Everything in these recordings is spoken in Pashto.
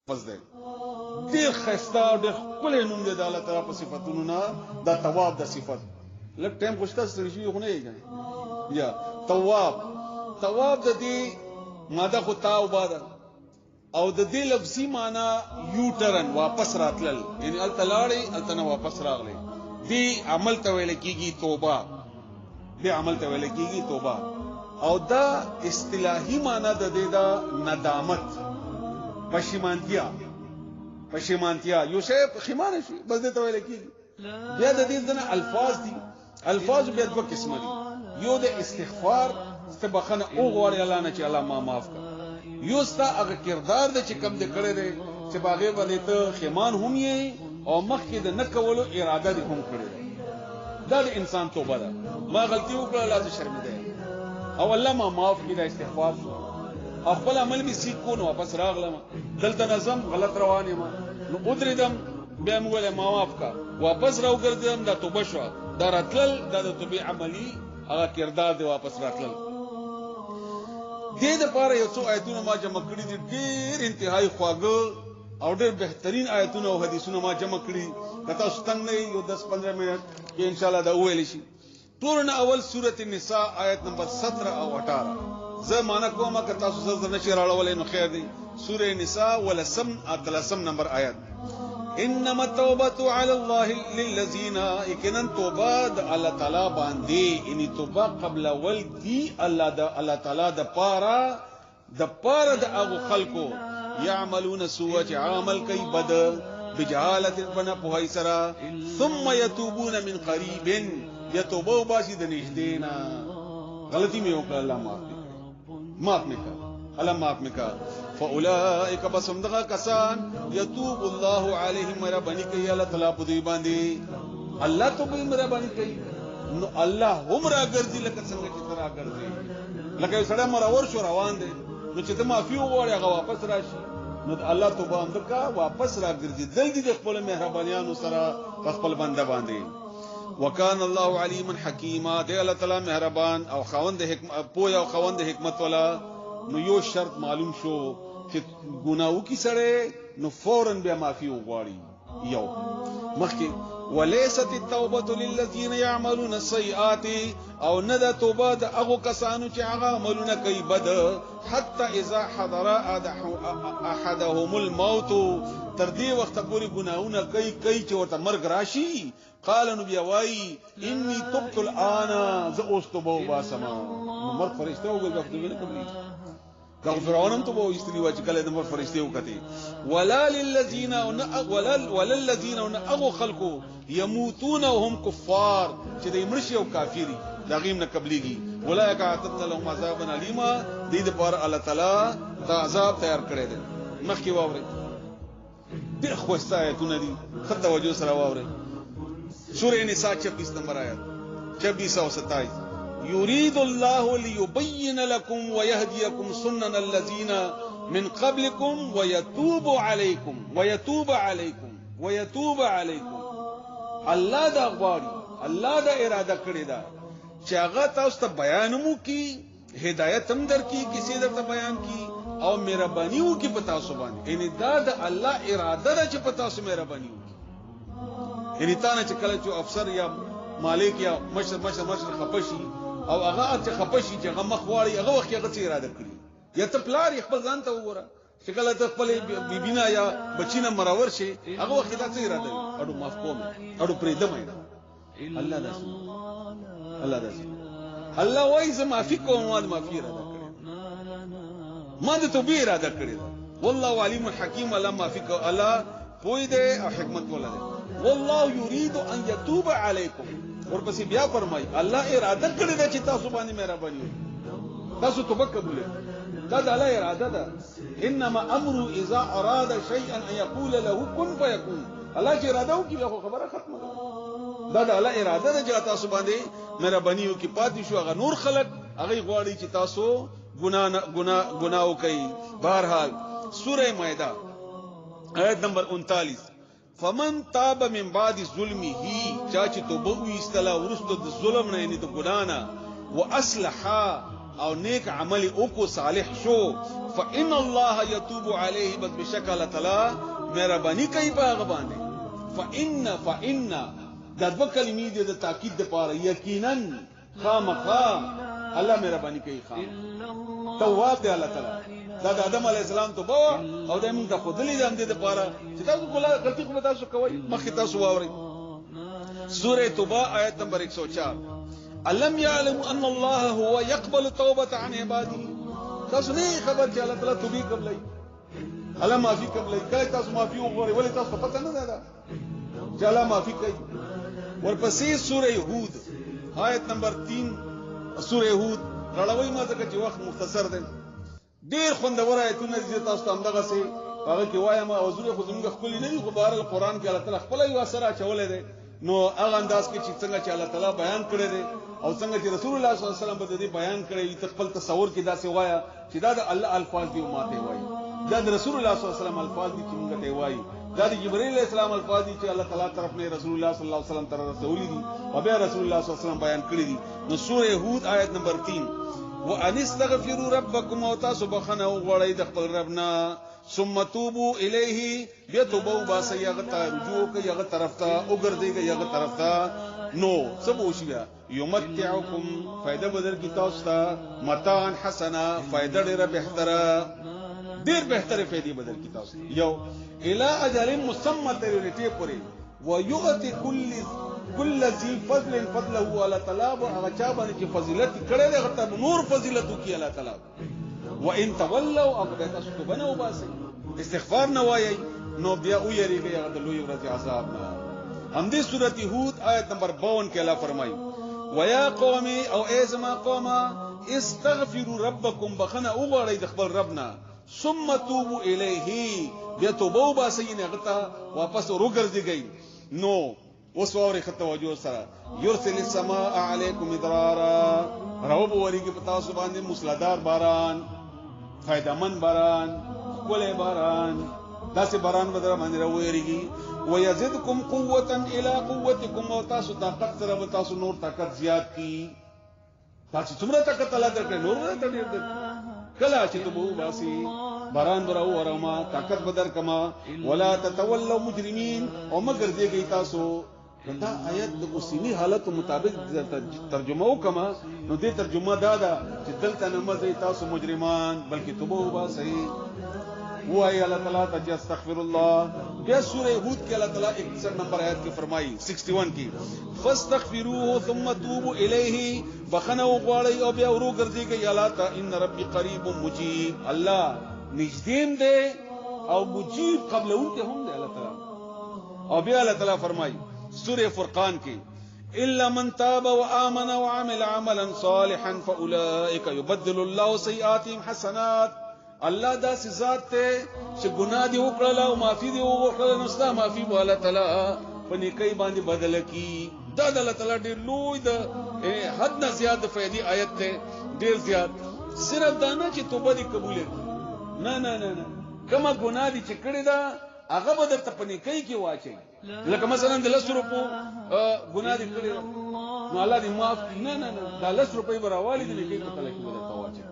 فزده ډیر خستا ډیر کله نوم دی د الله تعالی په صفاتونو نه دا تواب د صفات لکه ټیم خوشته ستړي شي خو نه یې یا تواب د دې ماده خو توبه ده او د دې لفظي معنی یو ټرن واپس راتلل یعنی التلاړي التنه واپس راغلي دی عمل ته ویل کیږي توبه دی عمل ته ویل کیږي توبه او دا اصطلاحي معنی د دې دا ندامت پشیمانتیا یو شی خمانه شي بس دې ته ویل کیږي بیا د دې ځنه الفاظ دي الفاظ بیا دوه قسم دي یو د استغفار استبخنه او غواړي الله نه چې الله ما معاف کړي یو ستا هغه کردار د چې کم دې کړی دی چې باغې باندې ته خمان هم یې او مخکې د نه کولو اراده دې هم کړې دا د انسان توبه ده ما غلطي وکړه الله زه شرمنده او الله ما معاف کړي دا استغفار خپل عمل می سیک کو نو واپس راغلم دلته نظم غلط روان یم نو ودریدم بیا موږ ما معاف کا واپس راو ګرځم دا توبه شو دا راتل دا د توبې عملی هغه کردار دی واپس راتل دې د پاره یو څو آیتونه ما جمع کړي دي ډېر انتهایی خواږه او ډېر بهترین آیتونه او حدیثونه ما جمع کړي کته ستنګ نه یو 10-15 منټ کې ان شاء الله دا ویل شي ټول اول سورۃ النساء آیت نمبر 17 او 18 زه معنا کومه که تاسو زړه نشي راړولې نو خیر دی سورۃ النساء ولسم اتلسم نمبر آیت انما التوبه على الله للذين يكنن توبه الله تعالی باندې ان توبه قبل ولدي الله تعالی د پاره د هغه خلکو يعملون سوء عمل کوي بد بجهاله بنا په سرا ثم يتوبون من قريب يتوبوا باشي د نږدېنا غلطي مې وکړه الله معاف میکا فاولئک بسم دغه کسان یتوب الله علیهم ربانی کوي الله تعالی په دې باندې الله ته به مهرباني کوي نو الله هم راګرځي لکه څنګه چې تر راګرځي لکه سړی مرور شو روان دی نو چې ته معافي وغواړې هغه واپس راشي نو الله توبه هم کا واپس راګرځي دلته د خپل مهربانيانو سره خپل بنده باندې وکان الله علیما حکیما دی الله تعالی مهربان او خوند حکمت پویا او خوند حکمت والا نو یو شرط معلوم شو چې ګناو کی سره نو فورن بیا معافي وغواړي یو مخکې وليست التوبه للذين يعملون السيئات او نه د توبه د هغه کسانو چې هغه عملونه کوي بد حتى اذا حضر احدهم الموت تر دې وخت پورې ګناونه کوي چې ورته مرګ راشي قال نبي واي اني تبت الان ذ اوستبو باسما مرګ فرشته وګورئ په دې کې غفرانم ته وو استری واچ کله د مر فرشته وکتي ولا للذين اغو خلقو يموتون وهم كفار چې د مرشي او کافری دا غیم نه قبليږي اولئک اعتدنا لهم عذابا الیما دې د پر الله تعالی دا عذاب تیار کړی دی مخکې واوري د خوسته آیتونه دي خطه وجو سره واوري سورہ نساء 26 نمبر آیت 26 او 27 يريد الله ليبين لكم ويهديكم سنن الذين من قبلكم ويتوب عليكم الله دا غواړي الله دا اراده کړی دا چې هغه تاسو ته بیان مو کی هدایت هم در کی کسی درته بیان کی او مهرباني وو کی پتا سو باندې ان دا د الله اراده ده چې پتا سو مهرباني وو ان تا نه چې کله چې افسر یا مالک یا مشر خپشي او هغه چې خپشي چې هغه مخواړي هغه وخت هغه څه اراده کړی یا ته پلار خپل ځان ته وګوره چې کله ته خپل بیبینا یا بچینه مرور شي هغه وخت دا څه اراده اړو معاف کوم اړو پرېدم الله الله وایي زه معافي کوم ما معافي اراده کړی ما د توبې اراده کړی والله علیم حکیم الله معافي کو الله پوی دې او حکمت ولله والله يريد ان يتوب عليكم ورپسې بیا فرمایي الله اراده کړی دا چې تاسو باندې مهرباني تاسو توبه قبول دا د الله اراده ده انما امر اذا اراد شيئا ان يقول له كن فيكون الله چې اراده وکړي خو خبره ختمه ده دا د الله اراده ده چې تاسو باندې مهرباني وکړي پاتې شو هغه نور خلق هغه غواړي چې تاسو ګناه کوي بهرحال سوره مائده آیت نمبر 39 فمن تاب من بعد ظلمه چاچ توبه ویستلا ورستو د ظلم نه نه د ګنانا واصلح او نیک عمل او کو صالح شو فإن الله يتوب عليه بس بشک الله تعالی مهرباني کوي په هغه باندې. فإن دا دوه کلمې دي د تاکید لپاره. یقینا خامخا الله مهرباني کوي. تواب دی الله تعالی. دا د آدم علی السلام توبه او د موږ د خدلی د دې لپاره چې تاسو کوله غلطي کوم تاسو کوي مخکې تاسو واورئ. سوره توبه آیت نمبر 104. الم يعلم ان الله هو يقبل التوبه عن عباده. تاسو نه خبر چې الله تعالی توبې قبلای الله معافي قبلای کله تاسو معافي وغواړئ ولې تاسو پته نه ده چې الله معافي کوي. ورپسې سوره هود آیت نمبر 3. سوره هود راړوي ما ځکه چې وخت مختصر دی. ډیر خوندور آیتونه دي تاسو ته همدغه سي هغه کې وایم او زوره خو زموږ خپل نه دي. خو بهر القرآن کې الله تعالی خپل یو اثر اچولې ده. نو هغه انداز کې چې څنګه چې الله تعالی بیان کړی دی او څنګه چې رسول الله صلی الله علیه وسلم په دې بیان کړی ته خپل تصور کې دا څه وایا چې دا د الله الفاظ دی او ماته وایي. دا د رسول الله صلی الله علیه وسلم الفاظ دي چې موږ ته وایي. دا د جبرئیل علیه السلام الفاظ دي چې الله تعالی طرف نه رسول الله صلی الله علیه وسلم تر رسول دي او بیا رسول الله صلی الله علیه وسلم بیان کړی دي. نو سوره هود آیت نمبر 3. وان استغفروا ربكم وتاسو بخنه وغړی د خپل ربنا ثم توبوا الیه بیتوبوا باسیغتا رجوع کوي هغه طرف ته او ګرځيږي هغه طرف ته. نو سبوشیا یمتعکم فائدہ بدل کی تاسو ته متاع حسنا فائدہ ډیره بهتره ډیر بهتره فائدې بدل کی تاسو یو الی اجل مسمى ترټی پوری ويؤتي كل ذي فضل فضله على طلب هغه چا باندې چې فضیلت کړي دغه ته نور فضیلت کی الله تعالی. وان تولوا اقد تاسو بنو باسي استغفار نوایي نو بیا ویریږي هغه د لوی ورځ عذاب نه. هم دې سورته هود آیت نمبر 52 کې الله فرمایي ويا قومي او ازما قوما استغفروا ربكم بخنه وغړی د خپل ربنا ثم توبوا الیه بیا توبه باسي نه غته واپس وګرځيږي. نو وسوره توجه سره يرسل السماء عليكم مدرارا رب وريږي پتا سو باندې مسلدار باران فائدمن باران کله باران داسې باران بدر باندې راويږي ويزيدكم قوه الى قوتكم او تاسو طاقت سره به تاسو نور طاقت زیات کی. تاسو څومره طاقت الله درکړي نور نه ډېر کله چې تبو باسي باران براو ورما طاقت بدر کما ولا تتولوا مجرمين او مگر دیږي تاسو. دا آیت د اوسنی حالت مطابق ترجمه وکما نو دې ترجمه دا ده چې دلته نه مزه تاسو مجرمان بلکې توبه وباسئ. وای الله تعالی ته استغفر الله. بیا سوره هود کې الله تعالی 61 نمبر آیت کې فرمایي 61 کې فاستغفروه ثم توبوا الیه بخنه وغواړی او بیا ورو ګرځيږي الله ته ان ربي قریب مجيب. الله نږدې دی او مجيب قبلون ته هم دی الله تعالی. او بیا الله تعالی فرمایي سوره فرقان کې الا من تاب وامن وعمل عملا صالحا فاولئك يبدل الله سيئاتهم حسنات. الله دا ذات ته چې ګناه دی وکړل او معافي دی وکړل نو ستا معافي به الله تعالی په نیکۍ باندې بدل کی. دا د الله تعالی ډېر لوی د حد نه زیات فائدې آیت ته ډېر زیات. صرف دا نه چې توبه دې قبول کړي نه نه نه کومه ګناه دي چې کړې ده هغه به درته په نیکۍ کې واچي. لکه مثلا د 10 روپو ګناه دي کړې نو الله دې معاف کړي. نه نه نه دا 10 روپۍ برابرې دي نیکۍ په تل کې ورته واچي.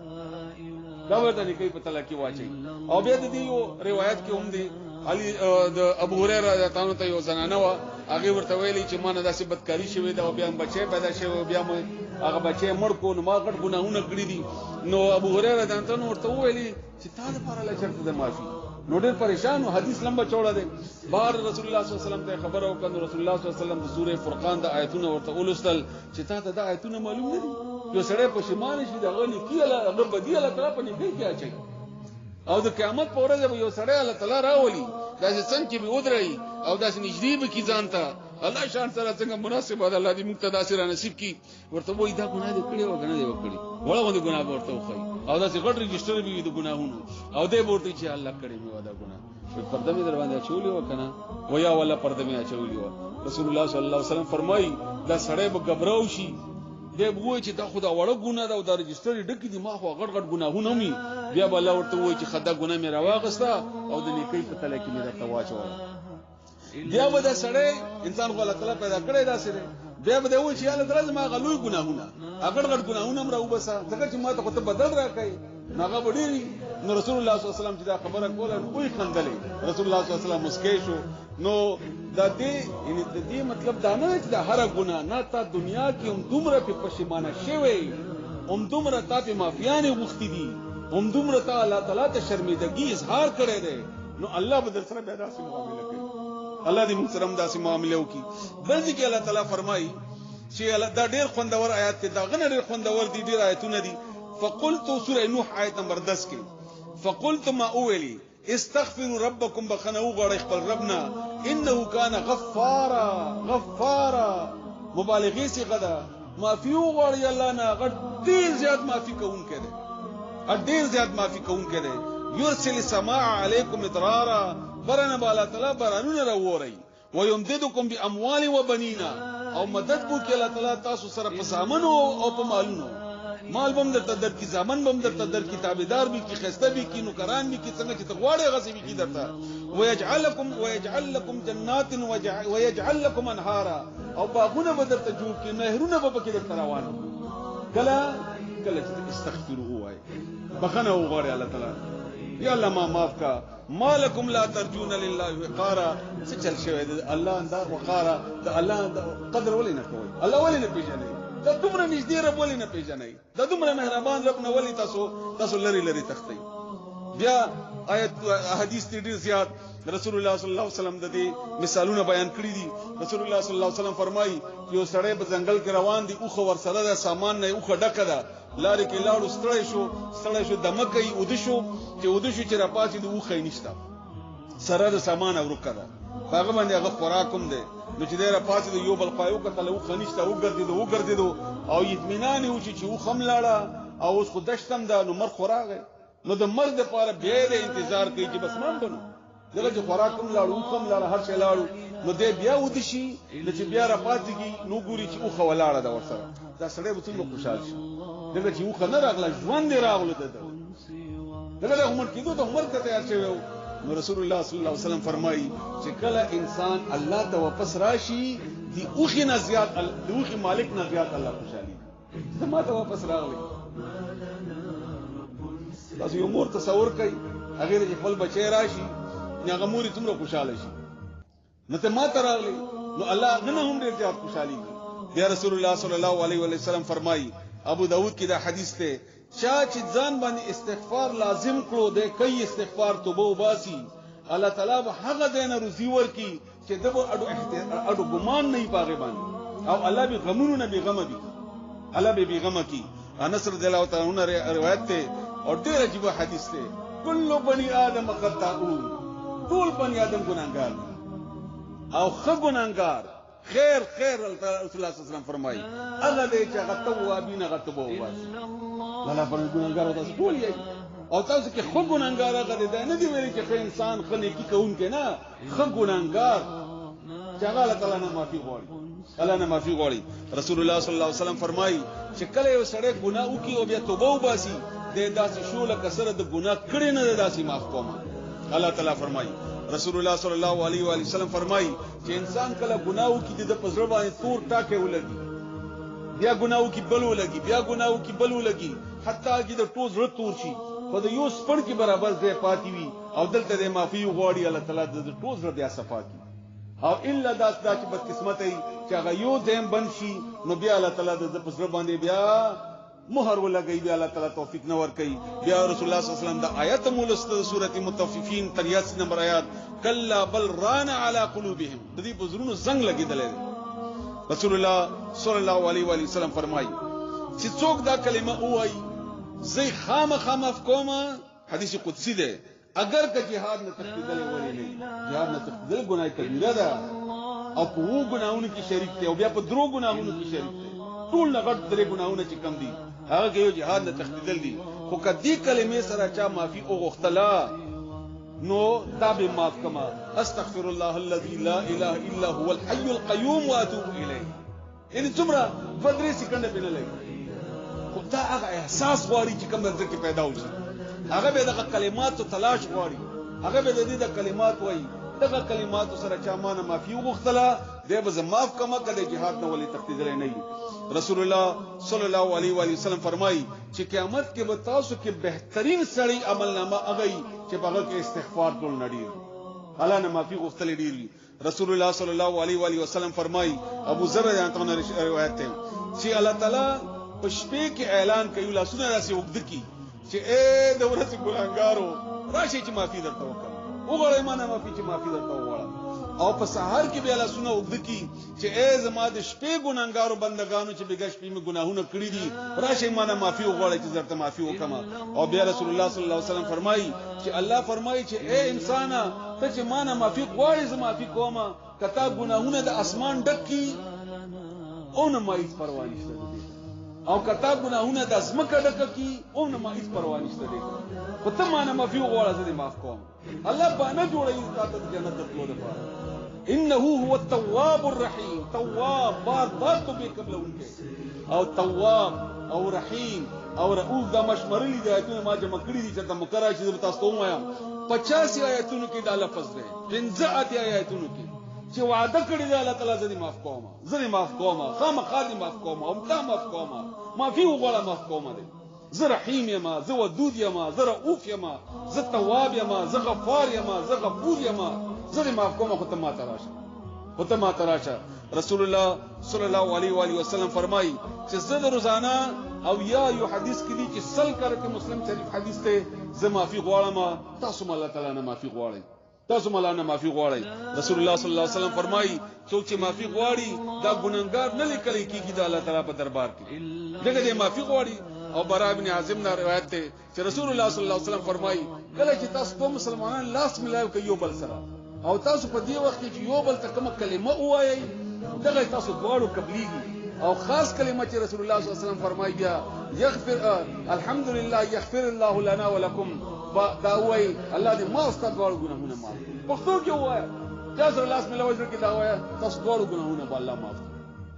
دا ورته نیکۍ په تل کې واچي. او بیا د دې یو روایت کې هم دي علي د ابو هريره رضی الله عنه یو زنانه و هغه ورته ویلي چې مانه داسې بدکاری شوی دا بیا بچي پیدا شوی بیا هغه بچي مړ کو نو ما غټ ګناهونه کړی دي. نو ابو هريره رضی الله عنه ورته ویلي چې تا د لپاره لا چرته د معافي. نو ډېر پریشان او حدیث لمبا چوڑا دی. بار رسول الله صلی الله علیه وسلم ته خبر او کړه رسول الله صلی الله علیه وسلم د سوره فرقان د آیتونه ورته ولستل چې تا ته د آیتونه معلوم نه دي. یو سړی په شمال شي د غنی کیله هغه بدیله طرف نه کوي اچي او د قیامت په ورځ به یو سړی الله تعالی راولي داسې څنګه چې به ودرای او داسې نږدې به کی ځانته الله شان سره څنګه مناسب ده الله دې مقتدا سره نصیب کی. ورته وای دا ګناه دې کړی او غنه دې وکړي وړه باندې ګناه ورته وخی او داسې غټ رجستر به د ګناهونو او دې ورته چې الله کړی مې ودا ګناه پرده مې در باندې اچولې وکنه ویا ولا پرده مې اچولې و. رسول الله صلی الله علیه وسلم فرمایي دا سړی به غبراو شي دې وای چې دا خدا وړه ګناه ده او دا رجستر ډکی دي ما خو غټ غټ ګناهونه مې بیا به الله ورته وای چې خدا ګناه مې راواغستا او د نیکۍ په تله کې مې راته واچول. بیا به دا سړی انسان خو الله تعالی پیدا کړی دا سره بیا به وای چې الله تعالی ما غلوي ګناهونه غټ غټ ګناهونه مې راو بسا ځکه چې ما ته خو ته بدل راکای ناغه وړي نو رسول الله صلی الله علیه وسلم چې دا خبره کوله نو وی خندلې رسول الله صلی الله علیه وسلم مسکی شو نو دا دې یعنی د دې مطلب دا نه چې دا هر ګناه نه تا دنیا کې هم دومره په پښیمانه شوی هم دومره تا په مافیانه وختي دي هم دومره تا الله تعالی ته شرمېدګي اظهار کړی دی نو الله به در سره بیا داسې معامله کوي الله دې موږ سره هم داسې معامله وکړي بل ځکه الله تعالی فرمایي چې دا ډېر خوندور آیات دی دا غنه ډېر خوندور دي ډېر آیتونه دي فقلت سوره نوح آیت نمبر 10 کې فقلت ما اولی استغفروا ربكم بخنو غړ خپل ربنا انه كان غفارا مبالغه سی غدا معافی غړ الله نه غړ ډیر زیات معافی کوون کړي ډیر زیات معافی کوون کړي يرسل السماء عليكم مدرارا برنا بالا تعالی برانونه راووري ويمددكم باموال وبنين او مدد کو کې الله تعالی تاسو سره په سامانو او په مالونو مال بم درته در کی زامن بم درته در کی تابعدار بھی کی خسته بھی کی نوکران بھی کی څنګه چې تغواړي غسي بھی کی درته ويجعل لكم جنات ويجعل لكم انهارا او باغونه بدرته جوړ کی نهرونه به پکې درته روان کله چې استغفروا وای بخنه وغواړي الله تعالی یا الله ما معاف کا مالکم لا ترجون لله وقارا څه چل شوی دی الله اندار وقارا د الله قدر ولې نه کوي الله ولې نه پیژني دا دومره نږدې رب ولې نه پیژني دا دومره مهربان رب نه ولې تاسو لری تختی بیا آیت حدیث ډیر زیات رسول الله صلی الله علیه وسلم د دې مثالونه بیان کړی دي رسول الله صلی الله علیه وسلم فرمایي یو سړی په ځنګل کې روان دي اوخه ور سره د سامان نه اوخه ډکه ده لارې کې لاړو ستړی شو دمکې ودشو چې را پاتې د اوخه نشته سره د سامان ورکه ده هغه باندې هغه خوراکم ده نو چې ډیره پاتې د یو بل پایو کتل اوخه نشته وګرځیدو او اطمینان و چې اوخه ملاړه او اوس خو دشتم ده نو مر خوراغه نو د مرګ لپاره بیا د انتظار کوي چې بس مان بنو دغه چې خوراکم لاړو کوم لاړ هر شي لاړو نو دې بیا ودشي چې بیا را پاتېږي نو ګوري چې اوخه ولاړه ده ورسره دا سړی به څنګه خوشحال شي دغه چې اوخه نه راغله ژوند راغله دغه عمر کېدو ته عمر ته تیار شوی نو رسول الله صلی الله علیه وسلم فرمایي چې کله انسان الله ته واپس راشي دی اوخه نه زیات د اوخه مالک نه زیات الله خوشالي زما ته واپس راغلی تاسو یو مور تصور کوي هغه د خپل بچی راشي هغه مور تمره خوشاله شي نو ته ما ته راغلی نو الله نه هم ډیر زیات خوشالي بیا رسول الله صلی الله علیه وسلم فرمایي ابو داود کې دا حدیث ته چا چې ځان باندې استغفار لازم کړو د کوي استغفار توبه وباسي الله تعالی به هغه دینه روزي ورکي چې دغه اډو ګمان نه پاغه باندې او الله به غمونو نه به غم دي الله به غم کی انس رضی الله تعالی عنہ روایت ته او ډیر عجیب حدیث ته کل بنی آدم خطاؤون ټول بنی آدم ګناهګار او خو ګناهګار خیر رسول الله صلی الله علیه وسلم فرمایي هغه دې چې هغه توابین هغه توبه وباسي الله پر ګناهګار تاسو ټول یې او تاسو کې خو ګناهګار هغه دې نه دی ویلي چې انسان خلک کی کوونکې نه خو ګناهګار چې هغه الله تعالی نه معافي غواړي الله نه معافي غواړي رسول الله صلی الله علیه وسلم فرمایي چې کله یو سړی ګناه وکي او بیا توبه وباسي د داسې شوله کسره د ګناه کړي نه داسې معاف کوما الله تعالی فرمایي رسول الله صلی الله علیه و آله وسلم فرمایي چې انسان کله ګناه وکي د پزړه باندې تور ټاکه ولګي بیا ګناه وکي بل ولګي بیا ګناه وکي بل ولګي حتی چې د ټوز رت تور شي په د یو سپړ کې برابر ځای پاتې وي او دلته د معافي غواړي الله تعالی د ټوز رت بیا صفا کی او الا داس دا چې بدقسمتۍ چې هغه یو دیم بن شي نو بیا الله تعالی د پزړه باندې بیا مہر ولګي بیا الله تعالی توفیق نور کوي بیا رسول الله صلی الله علیه وسلم د آیت مولسته سورته مطففین 83 نمبر آیات کلا بل ران علی قلوبهم د دې بزرونو زنګ لګیدل رسول الله صلی الله علیه و آله وسلم فرمایي چې څوک دا کلمه وایي زي خامخ کومه حدیث قدسی ده اگر که جهاد نه تخدل ولې نه جهاد نه تخدل ګناه کبیره ده او په وو ګناہوں کې شریک ته او بیا په درو ګناہوں کې شریک ته ټول لغړ درې ګناہوں چې کم دي هغه کې یو جهاد نه تخدل دي خو کدی کلمې سره چا معافي او غختلا نو دا به معاف کما استغفر الله الذي لا اله الا هو الحي القيوم واتوب اليه ان تمره بدري سکند بنه لګي خدا هغه احساس غواړي چې کوم ځکه کې پیدا وشي هغه به د کلماتو تلاش غواړي هغه به د دې د کلمات وایي د دغه کلمات سره چا مانه معافي وغوښتله دی به معاف کما کله جهاد نه ولې تقدیر نه رسول الله صلی الله علیه و آله وسلم فرمایي چې قیامت کې به تاسو کې بهترین سړی عمل نامه هغه چې هغه کې استغفار ټول نډیر الله نه معافي غوښتل ډیر رسول الله صلی الله علیه و آله وسلم فرمایي ابو ذر رضی روایت ده چې الله تعالی په شپې کې اعلان کوي لاسونه راسي وګد کی چې اے د ورځې ګناګارو راشي چې معافي درته وکړم وګورئ مانه معافي چې معافي درته وغواړم او په سحر کې بیا لاسونه وګد کی چې اے زما د شپې ګناګارو بندگانو چې بګا شپې می ګناهونه کړی دي راشي مانه معافي وغواړي چې درته معافي وکړم او بیا رسول الله صلی الله علیه وسلم فرمایي چې الله فرمایي چې اے انسان ته چې مانه معافي غواړي زما معافي کوم کته ګناهونه د اسمان ډک کی او نه ما هیڅ پروا نشته او کته ګناهونه د ازمکه ډک کی او نه ما هیڅ پروا نشته دي په ته مانه معافي غواړه زه دې معاف کوم الله باندې جوړي تاسو جنت ته تلو لپاره انه هو التواب الرحيم تواب بار بار توبه قبل انکه او تواب او رحیم او رؤوف دا مشمرلی د آیتونو ما جمع کړی دي چې د مکرر چې تاسو ته وایم 85 آیتونو کې دا لفظ دی 15 آیتونو کې چې وعده کړی دی الله تعالی زدي معاف کوم زدي معاف کوم خامخالي معاف کوم او تا معاف کوم معافي وغواړه معاف کوم دي زه رحیم یما زه ودود یما زه رؤوف یما زه تواب یما زه غفار یما زه غفور یما زه معاف کوم خو ته ما تراشه رسول الله صلی الله علیه و آله وسلم فرمایي چې زه روزانه او یا یو حدیث کې دي چې سل کرته مسلم شریف حدیث ته زه معافي غواړم تاسو الله تعالی نه معافي غواړئ تاسو مولانا معافي غواړئ رسول الله صلی الله علیه وسلم فرمایي څوک چې معافي غواړي دا ګناګار نه لیکل کیږي د الله تعالی په دربار کې دغه دې معافي غواړي او برا ابن عازم نه روایت ده چې رسول الله صلی الله علیه وسلم فرمایي کله چې تاسو په مسلمانانو لاس ملایو کوي یو بل سره او تاسو په دې وخت کې یو بل ته کومه کلمه وایي دغه تاسو دواړو قبليږي او خاص کلمه چې رسول الله صلی الله علیه وسلم فرمایي بیا یغفر الحمدلله یغفر الله لنا ولکم دا وایي الله دې ما استاد دواړو ګناهونه معاف کړي پښتو کې وایي چې رسول الله صلی الله علیه وسلم کې دا وایي تاسو دواړو ګناهونه به الله معاف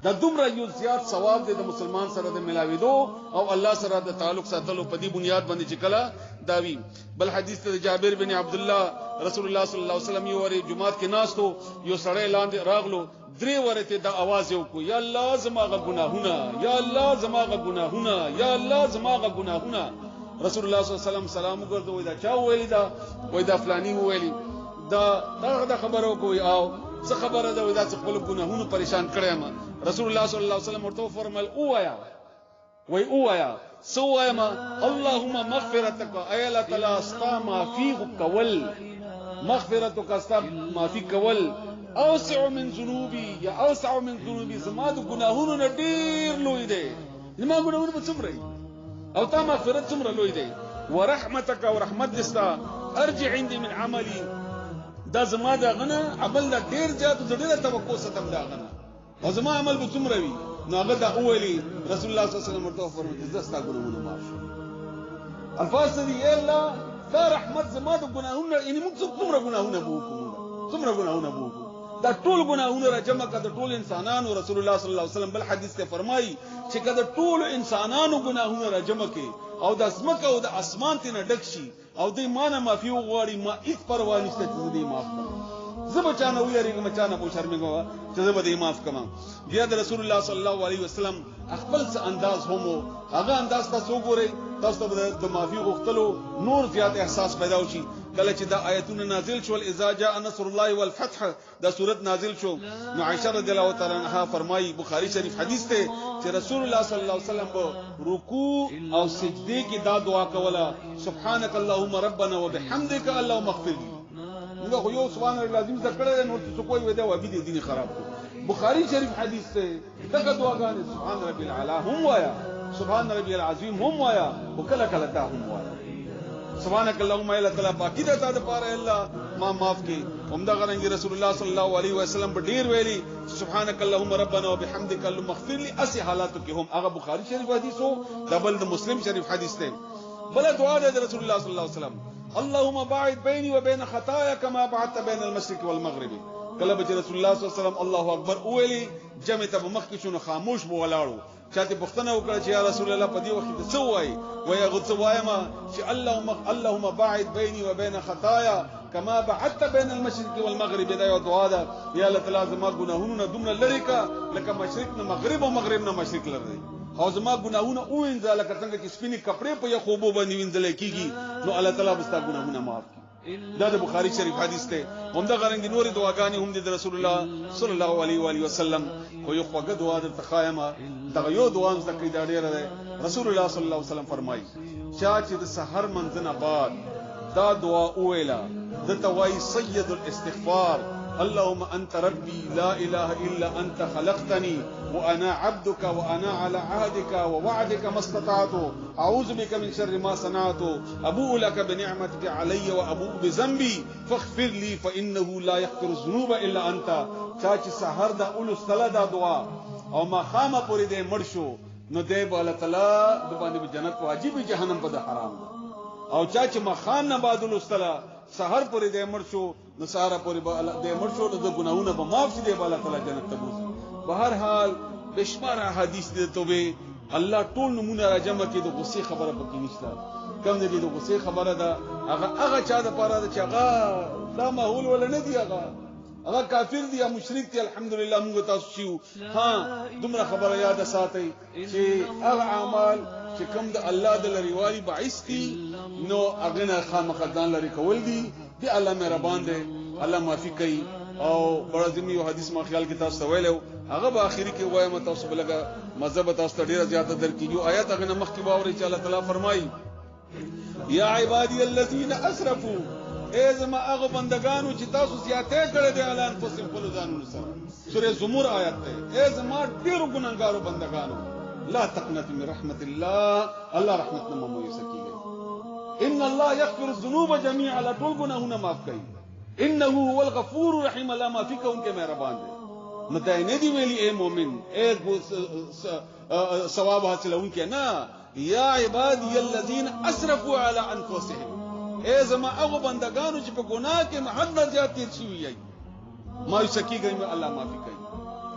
دا دومره یو زیات ثواب دی د مسلمان سره د ملاویدو او الله سره د تعلق ساتلو په دې بنیاد باندې چې کلا داوی بل حدیث ته جابر بن عبد الله رسول الله صلی الله علیه وسلم یو وری جمعات کې ناستو یو سړی لاندې راغلو درې ورته د आवाज یو کو یا الله زماغه گناهونه یا الله زماغه گناهونه یا الله زماغه گناهونه رسول الله صلی الله علیه وسلم سلام وکړو دا چا ویلی دا وای دا فلانی ویلی دا خبرو کوي او څه خبره ده دا خپل ګناهونو پریشان کړی ما رسول الله صلی الله علیه وسلم ورته فرمایل اویا سو ما اللهم مغفرتك اي الله تعالی استا معافي کول مغفرتك استا معافي کول اوسع من ذنوبي یا اوسع من ذنوبي زما د ګناهونو نه ډیر لوی دی زما ګناهونه په څومره او تا مغفرت څومره لوی دی ورحمتك ورحمت دستا ارجع عندي من عملي دا زما دا غنه عمل دا ډیر زیات ډیره توقع ستم دا غنه او زما عمل به څومره وي نو هغه دا اولی رسول الله صلی الله علیه وسلم ورته فرمایي زستا ګناهونه معاف شي الفاظ دي الا دا رحمت زما د ګناهونه یعنی موږ څومره ګناهونه بو دا ټول ګناهونه را جمع کړه ټول انسانانو رسول الله صلی الله علیه وسلم بل حدیث ته فرمایي چې کله ټول انسانانو ګناهونه را جمع کړي او د اسمکه او د اسمان ته نه ډک شي او دې مانه معافي وغواړي ما هیڅ پروا نشته چې دې معاف کړم زه بچانه ویریږم مچانه مو شرمېږم چې زه به دې معاف کړم بیا د رسول الله صلی الله علیه وسلم خپل څه انداز همو هغه انداز تاسو ګورئ تاسو د معافي غوښتلو نور زیات احساس پیدا وشي کله چې دا آیتونه نازل شول اذا جاء نصر الله والفتح دا سورۃ نازل شو نو عائشہ رضی الله تعالی عنها فرمایي بخاری شریف حدیث ته چې رسول الله صلی الله علیه وسلم په رکوع او سجدي کې دا دعا کوله سبحانك اللهم ربنا وبحمدك اللهم اغفر لي موږ خو یو سبحان الله العظیم ذکر نو څه کوی ودا و به دین خراب کو بخاری شریف حدیث ته دغه دعاګانې سبحان ربي الاعلى هم وایا سبحان ربي العظیم هم وایا وکله کله تا هم وایا سبحانك اللهم الا تعالی پاکی د تا د پاره الله ما معاف کی همدا غرنګ رسول الله صلی الله علیه وسلم په ډیر ویلي سبحانك اللهم ربنا وبحمدك اللهم اغفر لي اسی حالاتو کې هم هغه بخاری شریف حدیثو دبل د مسلم شریف حدیث ته بل دعا د رسول الله صلی الله علیه وسلم اللهم باعد بيني وبين خطايا كما بعدت بين المشرق والمغرب کله به رسول الله صلی الله علیه وسلم الله اکبر اولی جمع ته مخکې شنو خاموش بو ولاړو چاته پښتنه وکړه چې یا رسول الله په دې وخت کې څه وایي وای هغه څه وایم چې اللهم باعد بيني وبين خطايا کما بعدت بین المشرق والمغرب دا یو دعا ده یا الله تعالی زما ګناهونه دومره لري کا لکه مشرق نه مغرب او مغرب نه مشرق لري او زما ګناهونه وینځه لکه څنګه چې سپینې کپڑے په یو خوبو باندې وینځل کیږي نو الله تعالی بستا ګناهونه معاف کړي دا د بخاری شریف حدیث ته هم دا غرنګ نور دعاګانې هم د رسول الله صلی الله علیه و علیه وسلم خو یو خوږه دعا د تخایمه دا یو دعا هم ذکر دا ډیره ده رسول الله صلی الله علیه وسلم فرمایي چې د سحر منځنه بعد دا دعا اویلا د توای سید الاستغفار اللهم انت ربي لا اله الا انت خلقتني وانا عبدك وانا على عهدك ووعدك ما استطعت اعوذ بك من شر ما صنعت ابوء لك بنعمتك علي وابوء بذنبي فاغفر لي فانه لا يغفر الذنوب الا انت چاچ سحر دا اول صلا دعا او ما خامه پوری دې مرشو نو دې الله تعالی د باندې جنت واجب جهنم په حرام او چاچ ما خان نه بعد الاستلا سحر پوری دې مرشو نو سحر پوری دې مرشو د ګناہوں به معاف شي دې الله تعالی جنت ته بوزي بهر حال بشمار حدیث دې توبه الله ټول نمونه را جمع کړي د غصې خبره پکې نشته کوم دې د غصې خبره ده هغه چا د پاره ده چې هغه دا ماحول ولا نه دی هغه کافر دی یا مشرک دی الحمدلله موږ تاسو شو ها دومره خبره یاد ساتي چې هغه اعمال چې کوم د الله د لریوالي باعث دي نو هغه نه خامخدان لري کول دي دی الله مهربان دی الله معافي کوي او برازمي یو حدیث ما خیال کې تاسو ویلو هغه په اخري کې وایم تاسو بلګه مذهب تاسو ډیره زیاته درکې آیات هغه مخ کې باور چې الله تعالی فرمایي یا عبادی الذین اسرفوا اے زما هغه بندگانو چې تاسو زیاته کړی دی اعلان په خپل ځانونو سره سورہ زمر آیات ده اے زما ډیرو ګناګارو بندگانو لا تقنطوا من رحمت الله الله رحمت نه مو یسکیږي ان الله یغفر الذنوب جميعا لا ټول ګناهونه معاف کوي انه هو الغفور الرحیم الله معافی کوونکی مهربان دی نو دا نه دی ویلی اے مومن اے ثواب حاصلونکي نه یا عبادی الذین اسرفوا علی انفسهم اے زما هغه بندگانو چې په ګناه کې حد نه زیات تیر شوی یي ما یسکیږي الله معافی کوي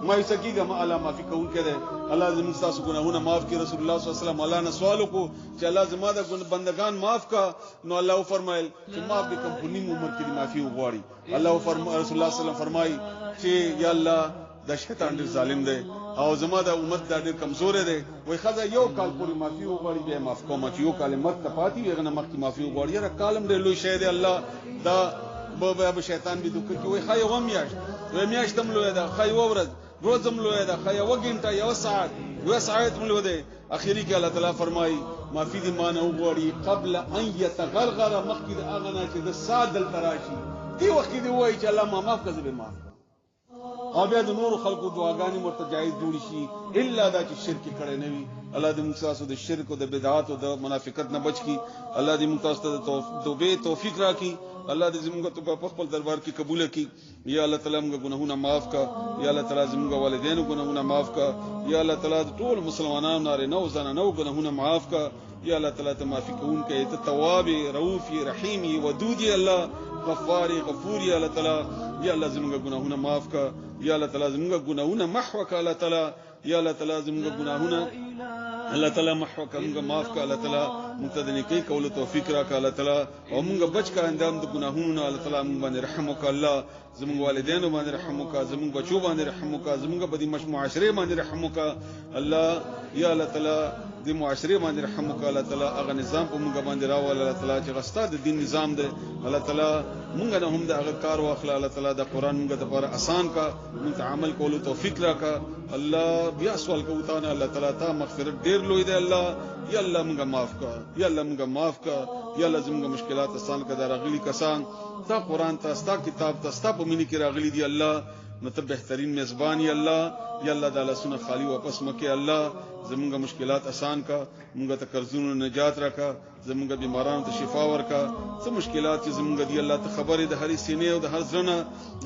ما یسکیږي ما الله معافی کوونکی دی الله زموږ تاسو ګناهونه معاف کړي رسول الله صلی الله علیه وسلم الله نه سوال وکړو چې الله زما د بندگان معاف کا نو الله فرمایل چې معاف دې کوم په نیم عمر کې معافي وغواړي الله فرمایي رسول الله صلی الله علیه وسلم فرمایي چې یا الله د شیطان ډیر ظالم دی او زما د امت د ډیر کمزور دی وای خزه یو کال پوری معافي وغواړي به معاف کوم چې یو کال مت پاتې وي غنه مخکې معافي وغواړي را کالم ډیر لوی شی دی الله دا به شیطان به دوکه کوي خای و میاش تم لوی دا خای و ورځ روزم لوی دا خای و غنټه یو ساعت ملو دی اخیری کې الله تعالی فرمایي معافي دې مان وغواړي قبل ان يتغرغر مخکې د اغنا چې د سادل تراشي دی وخت دی وای چې الله ما معاف کړي به معاف او بیا د نور خلقو دعاګانې مرتجایز جوړ شي الا دا چې شرک کړي نه وي الله دې موږ تاسو د شرک او د بدعات او د منافقت نه بچ کی الله دې موږ تاسو ته توبه توفیق راکړي الله دې زموږ ته په خپل دربار کې قبول کړي یا الله تعالی موږ ګناهونه معاف کا یا الله تعالی زموږ والدینو ګناهونه معاف کا یا الله تعالی ټول مسلمانانو نار نو زنه نو ګناهونه معاف کا یا الله تعالی ته معافي کوونکی ته تواب رؤوف رحیم ودود الله غفار غفور یا الله تعالی یا الله زموږ ګناهونه معاف کا یا الله تعالی زموږ ګناهونه محو کا الله تعالی یا الله تعالی زموږ ګناهونه الله تعالی محو کا موږ معاف کا الله تعالی موږ ته د نیکی کولو توفیق راکړه الله تعالی او موږ بچ کا اندام د ګناهونو الله تعالی موږ باندې رحم وکړه الله زموږ والدینو باندې رحم وکړه زموږ بچو باندې رحم وکړه زموږ په دې معاشره باندې رحم وکړه الله یا الله تعالی د معاشره باندې رحم وکړه الله تعالی هغه نظام په موږ باندې راول الله تعالی چې غستا د دین نظام دی الله تعالی موږ نه هم د هغه کار واخله الله تعالی د قران موږ ته پر آسان کا موږ عمل کولو توفیق راکړه الله بیا سوال کوو ته الله تعالی ته مغفرت ډیر لوی دی الله یا الله موږ معاف کا یا الله موږ معاف کا یا الله زموږ مشکلات آسان کړه راغلي کسان تا قران ته ستا کتاب ته ستا په مینه کې راغلي دی الله نو ته بهترین میزبان یا الله یا الله تعالی سونه خالی واپس مکه الله زموږ مشکلات آسان کا موږ ته قرضونو نجات راکا زموږ بیمارانو ته شفا ورکا څه مشکلات چې زموږ دی الله ته خبره د هر سینې او د هر ځنه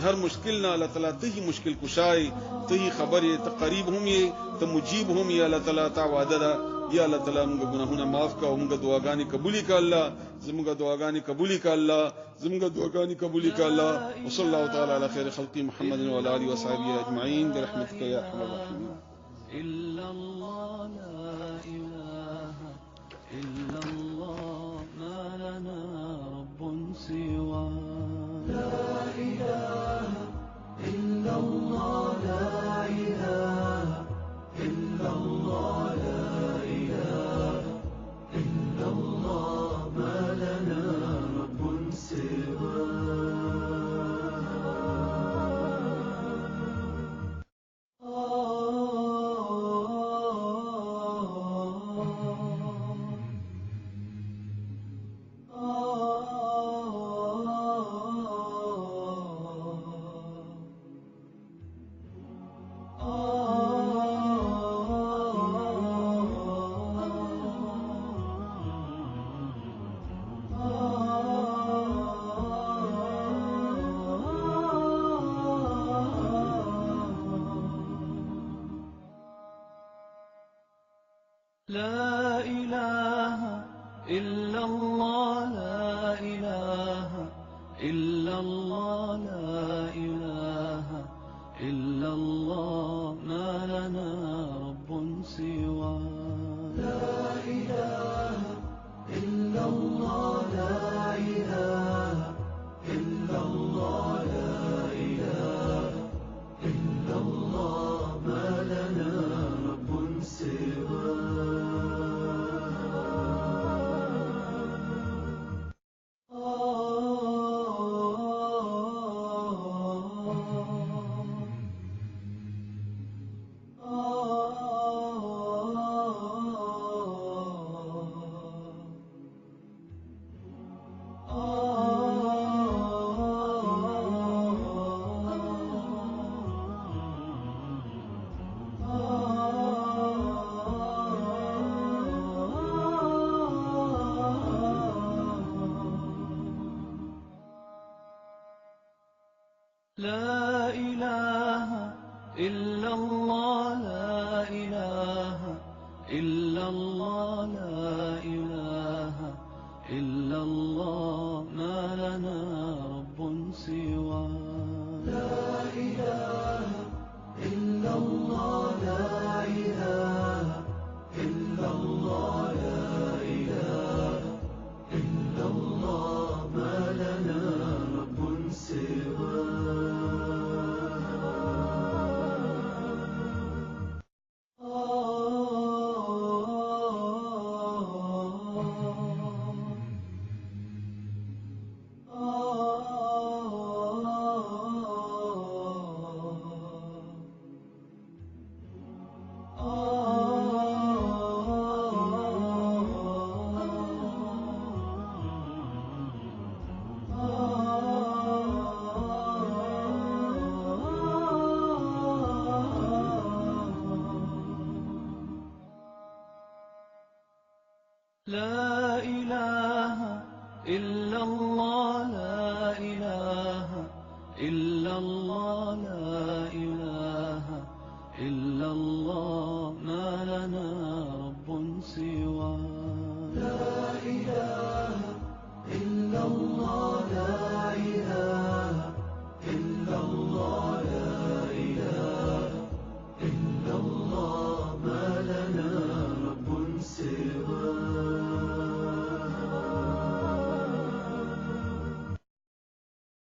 هر مشکل نه الله تعالی ته مشکل کشای ته خبره ته قریب هم یې ته مجيب هم یې الله تعالی ته وعده ده یا الله تعالی موږ ګناهونه معاف کا او موږ دعاګانې قبول کړه الله زموږ دعاګانې قبول کړه الله زموږ دعاګانې قبول کړه الله وصلی الله تعالی علی خیر خلق محمد و علی اله و صحبه اجمعین برحمتک یا ارحم الراحمین الا الله لا اله الا الله ما لنا رب سواه لا إله إلا الله لا إله إلا الله لا إله إلا الله ما لنا رب سوى لا إله إلا الله لا إله إلا الله لا إله إلا الله ما لنا رب سوى لا إله إلا الله لا إله إلا الله لا إله إلا الله ما لنا رب سوى لا إله إلا الله لا إله إلا الله لا إله إلا الله ما لنا رب سوى لا إله إلا الله لا إله إلا الله لا إله إلا الله ما لنا